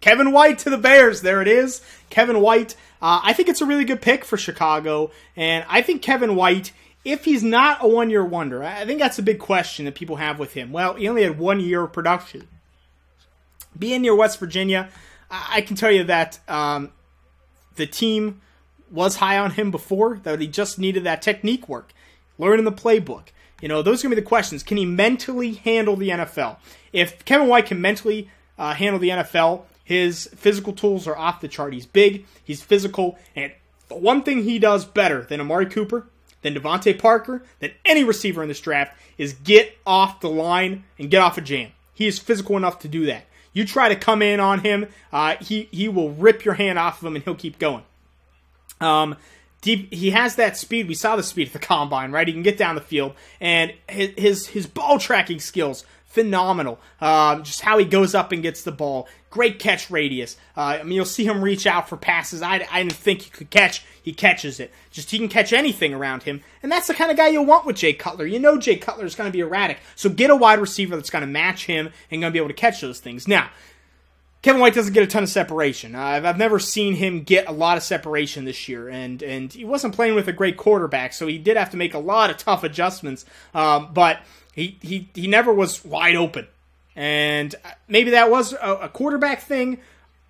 Kevin White to the Bears. There it is. Kevin White. I think it's a really good pick for Chicago. And I think Kevin White, if he's not a one-year wonder, I think that's a big question that people have with him. Well, he only had 1 year of production. Being near West Virginia, I can tell you that the team was high on him before, that he just needed that technique work, learning the playbook. Those are going to be the questions. Can he mentally handle the NFL? If Kevin White can mentally handle the NFL, his physical tools are off the chart. He's big, he's physical, and the one thing he does better than Amari Cooper, than Devontae Parker, than any receiver in this draft is get off the line and get off a jam. He is physical enough to do that. You try to come in on him, he will rip your hand off of him and he'll keep going. He has that speed. We saw the speed at the combine, right? He can get down the field, and his ball tracking skills, phenomenal. Just how he goes up and gets the ball. Great catch radius. You'll see him reach out for passes I didn't think he could catch. He catches it. Just he can catch anything around him, and that's the kind of guy you'll want with Jay Cutler. Jay Cutler is going to be erratic, so get a wide receiver that's going to match him and going to be able to catch those things. Now, Kevin White doesn't get a ton of separation. I've never seen him get a lot of separation this year, and he wasn't playing with a great quarterback, so he did have to make a lot of tough adjustments, but he never was wide open. And maybe that was a quarterback thing.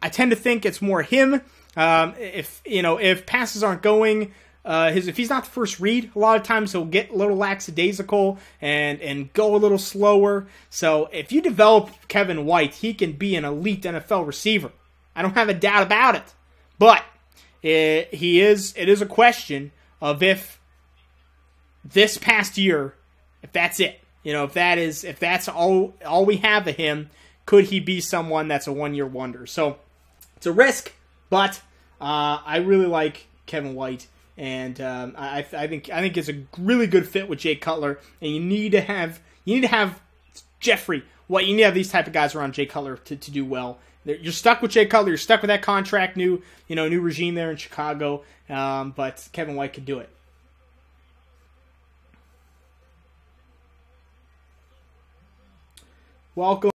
I tend to think it's more him. If passes aren't going, if he's not the first read, a lot of times he'll get a little lackadaisical and go a little slower. So if you develop Kevin White, he can be an elite NFL receiver. I don't have a doubt about it. But it is a question of if this past year, if that's it. If that's all we have of him, could he be someone that's a one-year wonder? So it's a risk, but I really like Kevin White, and I think it's a really good fit with Jay Cutler. And you need to have Jeffrey White. You need to have these type of guys around Jay Cutler to do well. You're stuck with Jay Cutler. You're stuck with that contract, new regime there in Chicago. But Kevin White could do it. Welcome.